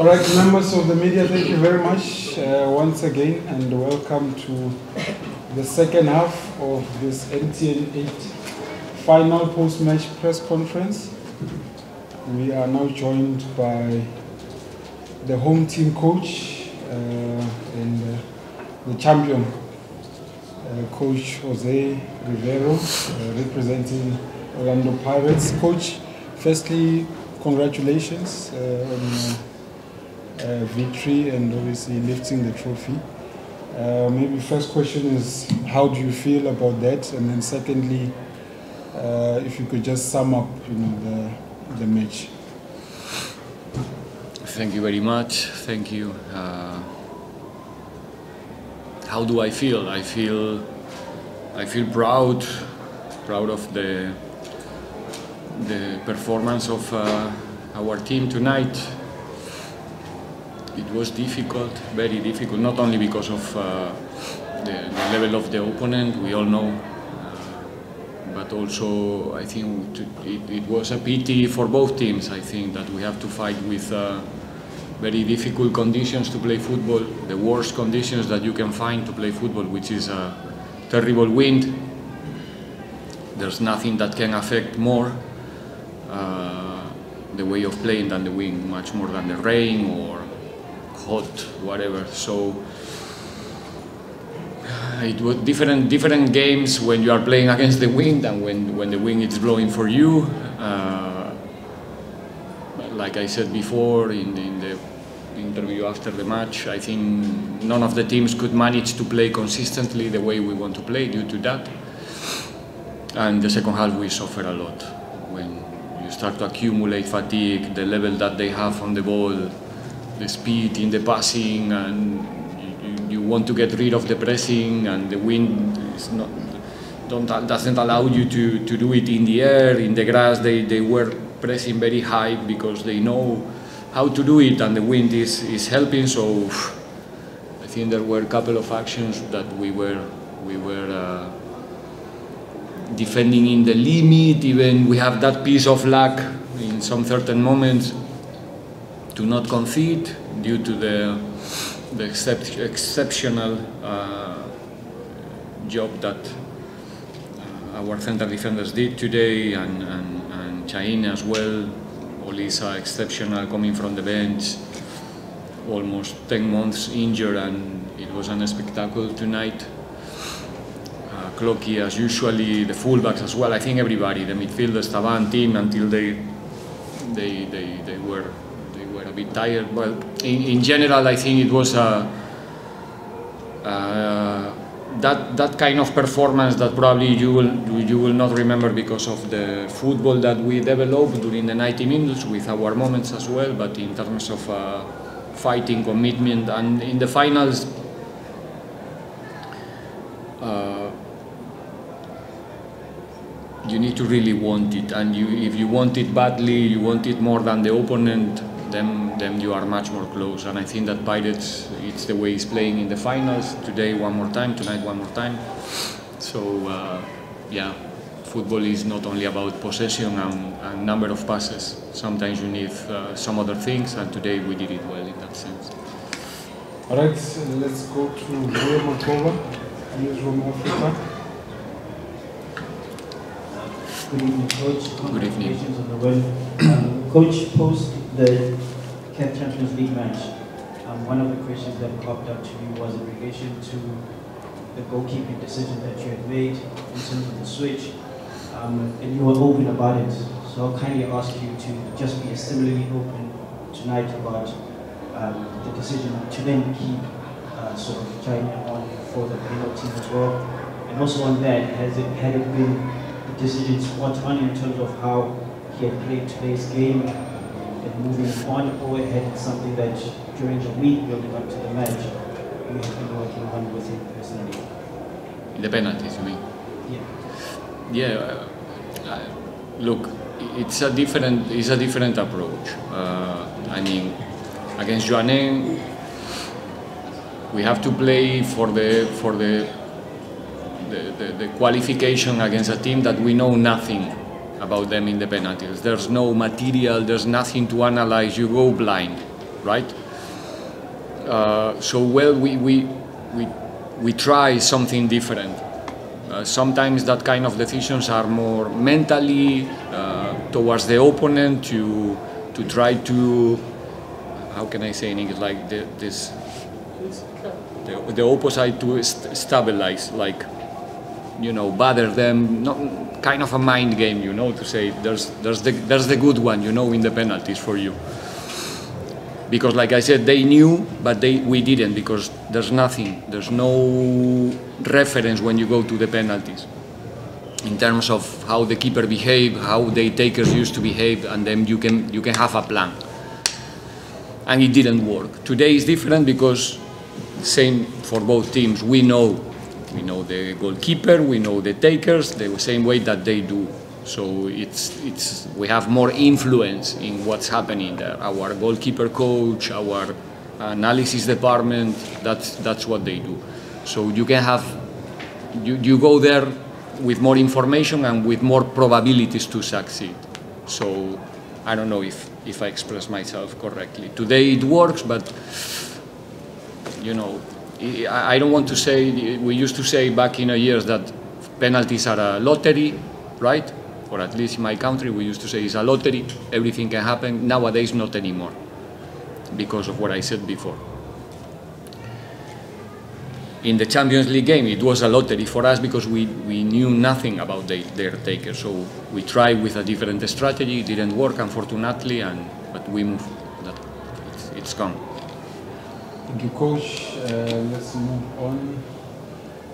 All right, members of the media, thank you very much once again, and welcome to the second half of this MTN 8 final post-match press conference. We are now joined by the home team coach and the champion, Coach Jose Riveiro, representing Orlando Pirates. Coach, firstly, congratulations on victory and obviously lifting the trophy. Maybe first question is, how do you feel about that? And then secondly, if you could just sum up, the match. Thank you very much. Thank you. How do I feel? I feel proud of the performance of our team tonight. It was difficult, very difficult, not only because of the level of the opponent, we all know, but also I think it was a pity for both teams. I think that we have to fight with very difficult conditions to play football, the worst conditions that you can find to play football, which is a terrible wind. There's nothing that can affect more the way of playing than the wind, much more than the rain or hot, whatever. So it was different games when you are playing against the wind and when the wind is blowing for you. Like I said before in the interview after the match, I think none of the teams could manage to play consistently the way we want to play due to that. And the second half we suffer a lot. When you start to accumulate fatigue, the level that they have on the ball, the speed in the passing, and you want to get rid of the pressing, and the wind doesn't allow you to do it in the air, in the grass. They were pressing very high because they know how to do it, and the wind is helping. So I think there were a couple of actions that we were defending in the limit. Even we have that piece of luck in some certain moments to not concede due to the exceptional job that our central defenders did today, and Chain as well. Olisa exceptional, coming from the bench, almost 10 months injured, and it was a spectacle tonight. Clocky as usually, the fullbacks as well. I think everybody, the midfielders, Taban team, until they were a bit tired. Well, in general, I think it was that kind of performance that probably you will not remember because of the football that we developed during the 90 minutes, with our moments as well. But in terms of fighting, commitment, and in the finals, you need to really want it, and if you want it badly, you want it more than the opponent, then you are much more close. And I think that Pirates, it's the way it's playing in the finals. Today one more time, tonight one more time. So yeah, football is not only about possession and number of passes. Sometimes you need some other things, and today we did it well in that sense. All right, let's go to Makova, Newsroom Africa. Good evening, Coach. Good evening. Congratulations on the win. Coach, post the CAF Champions League match, one of the questions that popped up to you was in relation to the goalkeeping decision that you had made in terms of the switch, and you were open about it. So I'll kindly ask you to just be similarly open tonight about the decision to then keep sort of China on for the penalty as well. And also on that, had it been the decision spot on in terms of how he had played today's game and moving on, or had it something that during the week building up to the match you have been working on with him personally? The penalties, you mean? Yeah. Yeah. Look, it's a different approach. I mean, against Joaneng, we have to play for the qualification against a team that we know nothing about them in the penalties. There's no material, there's nothing to analyze, you go blind. right? So well, we try something different. Sometimes that kind of decisions are more mentally towards the opponent to try to, how can I say in English, like the opposite to stabilize, like, you know, bother them, not kind of a mind game, you know, to say there's the good one, you know, in the penalties for you. Because, like I said, they knew, but we didn't, because there's nothing, there's no reference when you go to the penalties in terms of how the keeper behaved, how the takers used to behave, and then you can have a plan. And it didn't work. Today is different because same for both teams. We know the goalkeeper, we know the takers the same way that they do. So we have more influence in what's happening there. Our goalkeeper coach, our analysis department, that's what they do. So you can have, you go there with more information and with more probabilities to succeed. So I don't know if I express myself correctly. Today it works, but you know, I don't want to say, we used to say back in the years that penalties are a lottery, right? Or at least in my country, we used to say it's a lottery, everything can happen. Nowadays, not anymore, because of what I said before. In the Champions League game, it was a lottery for us because we knew nothing about their takers. So we tried with a different strategy, it didn't work, unfortunately, but we moved. It's gone. Thank you, Coach. Let's move on.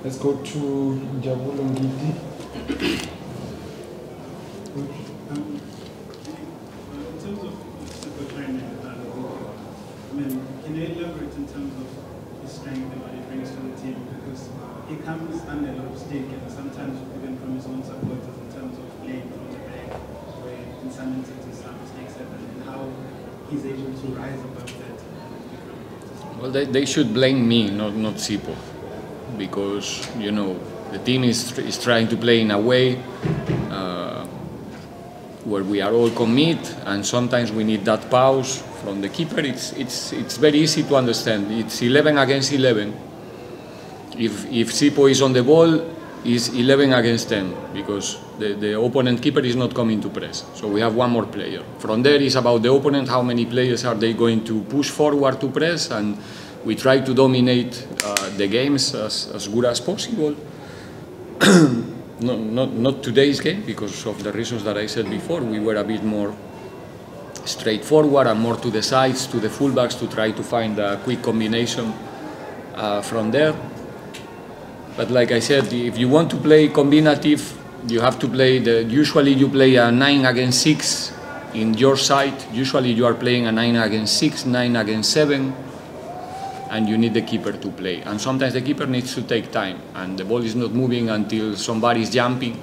Let's go to Jabulo Ngidi. In terms of super training, I mean, can you elaborate in terms of the strength and what it brings to the team? Because he comes under a lot of stake, and sometimes even from his own supporters in terms of playing from the back, where in some instances some mistakes happen, and how he's able to rise above that. Well, they should blame me, not Sipo, because, you know, the team is trying to play in a way where we are all commit, and sometimes we need that pause from the keeper. It's very easy to understand. It's 11 against 11. If Sipo is on the ball, it's 11 against 10, because the opponent keeper is not coming to press. So we have one more player. From there is about the opponent, how many players are they going to push forward to press, and we try to dominate the games as good as possible. Not today's game, because of the reasons that I said before. We were a bit more straightforward and more to the sides, to the fullbacks, to try to find a quick combination from there. But like I said, if you want to play combinative, you have to play usually you play a 9 against 6 in your side. Usually you are playing a 9 against 6, 9 against 7. And you need the keeper to play. And sometimes the keeper needs to take time, and the ball is not moving until somebody is jumping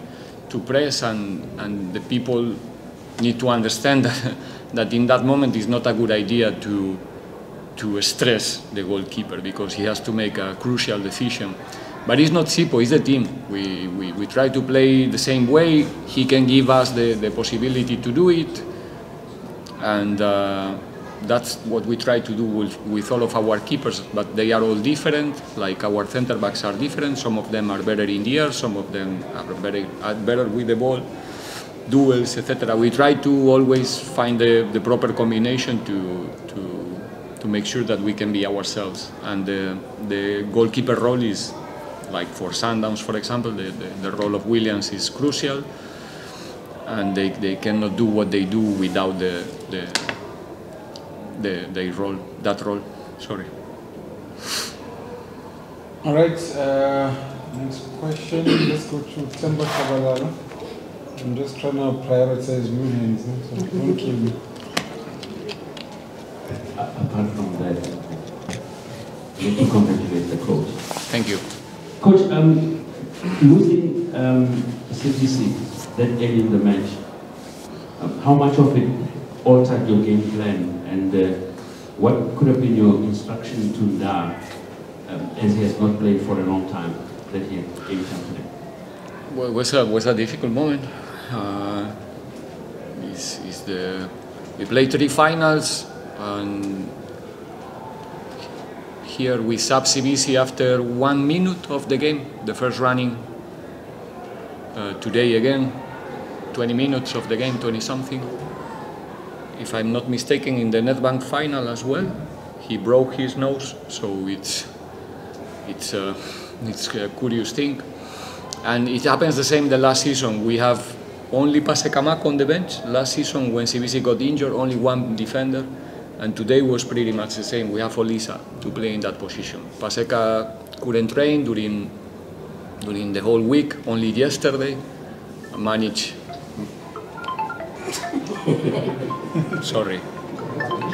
to press, and the people need to understand that in that moment it's not a good idea to stress the goalkeeper, because he has to make a crucial decision. But it's not Sipo, it's the team. We try to play the same way. He can give us the possibility to do it, and that's what we try to do with all of our keepers, but they are all different. Like our center backs are different. Some of them are better in the air, some of them are better with the ball, duels, etc. We try to always find the proper combination to make sure that we can be ourselves. And the goalkeeper role is, like for Sundowns, for example, the role of Williams is crucial, and they cannot do what they do without that role. Sorry. All right. Next question. Let's go to Temba Kabalala. I'm just trying to prioritize unions, so don't kill me. Apart from that, let me congratulate the coach. Thank you. Coach, losing 66 that early in the match, how much of it altered your game plan, and what could have been your instruction to Ndar, as he has not played for a long time, that he came today? Well, it was a difficult moment. We played 3 finals, and here we sub CBC after 1 minute of the game, the first running. Today again, 20 minutes of the game, 20 something. If I'm not mistaken, in the Netbank final as well, he broke his nose, so it's a curious thing. And it happens the same the last season. We have only Pasekamak on the bench. Last season when CBC got injured, only one defender. And today was pretty much the same. We have Olisa to play in that position. Paseka couldn't train during the whole week, only yesterday. Managed. Sorry.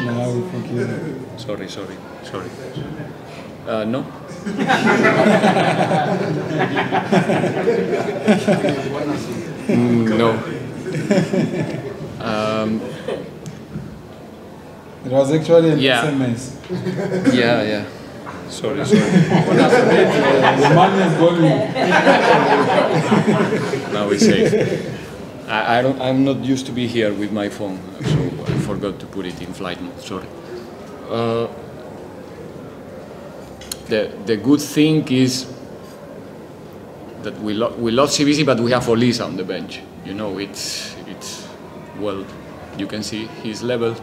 No, we forgive you. Sorry. No? No. It was actually an Yeah. SMS. Yeah. Sorry. The man is going. Now we safe. I'm not used to be here with my phone, so I forgot to put it in flight mode. Sorry. The good thing is that we lost CBC, but we have Olisa on the bench. You know, it's well, you can see his level.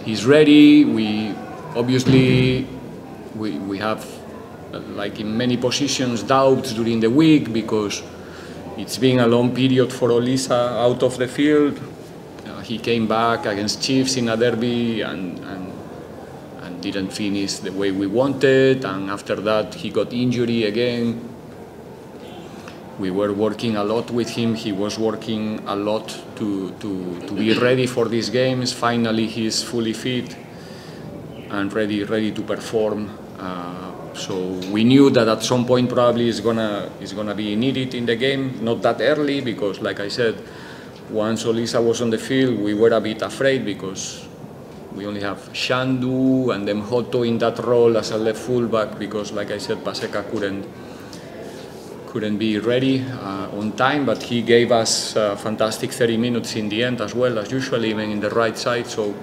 He's ready. We obviously we have, like in many positions, doubts during the week because it's been a long period for Olisa out of the field. He came back against Chiefs in a derby and didn't finish the way we wanted. And after that, he got injury again. We were working a lot with him. He was working a lot to be ready for these games. Finally, he's fully fit and ready to perform. So we knew that at some point probably is gonna be needed in the game. Not that early because, like I said, once Olisa was on the field, we were a bit afraid because we only have Shandu and then Hoto in that role as a left fullback because, like I said, Paseka couldn't be ready on time, but he gave us fantastic 30 minutes in the end as well as usual, even in the right side. So,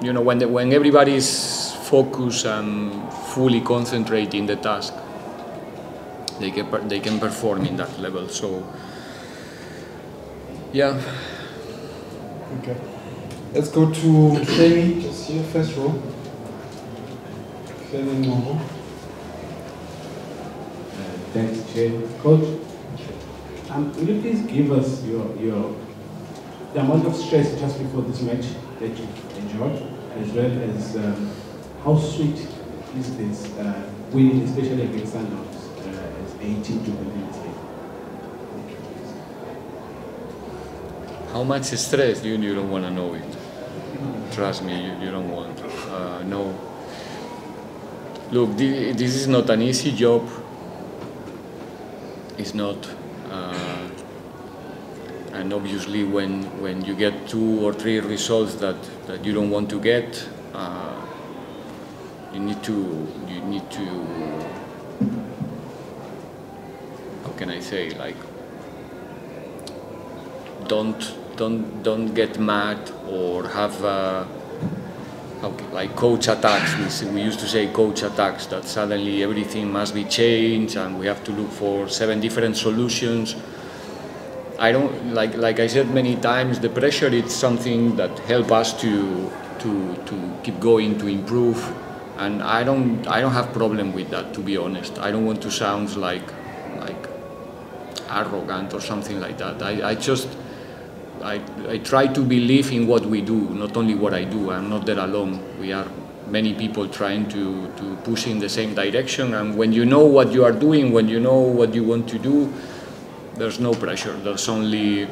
you know, when everybody's focused and fully concentrate in the task, they can perform in that level. So, yeah. Okay. Let's go to Kenny, just here, first row. Kenny Novo. Thanks, Chair. Coach, will you please give us the amount of stress just before this match that you enjoyed, as well as how sweet is this winning, especially against Sundowns, as a team to believe in? How much stress? You don't want to know it. Trust me, you don't want. No. Look, this is not an easy job. It's not. And obviously, when you get 2 or 3 results that you don't want to get, you need to. How can I say? Like, don't get mad or have like coach attacks. We used to say coach attacks, that suddenly everything must be changed and we have to look for 7 different solutions. I don't like I said many times, the pressure is something that helps us to keep going, to improve, and I don't have problem with that, to be honest. I don't want to sound like arrogant or something like that. I try to believe in what we do, not only what I do. I'm not there alone. We are many people trying to push in the same direction. And when you know what you are doing, when you know what you want to do, there's no pressure. There's only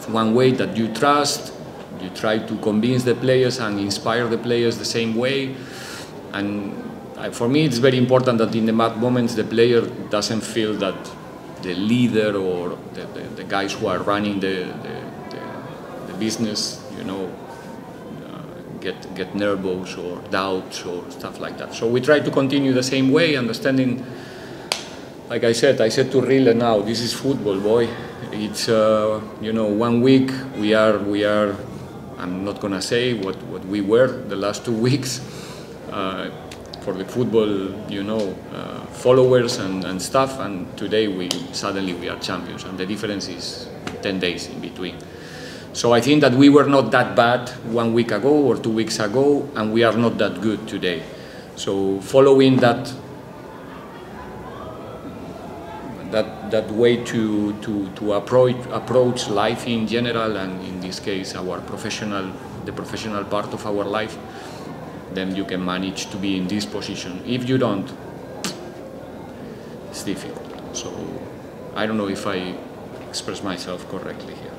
one way that you trust. You try to convince the players and inspire the players the same way. And for me, it's very important that in the bad moments, the player doesn't feel that the leader or the guys who are running the business, you know, get nervous or doubts or stuff like that. So we try to continue the same way, understanding. Like I said to Rille now, this is football, boy. It's you know, 1 week we are. I'm not gonna say what we were the last 2 weeks. for the football, you know, followers and stuff. And today suddenly we are champions, and the difference is 10 days in between. So I think that we were not that bad 1 week ago or 2 weeks ago, and we are not that good today. So following that way to approach life in general, and in this case the professional part of our life, then you can manage to be in this position. If you don't, it's difficult. So I don't know if I express myself correctly here.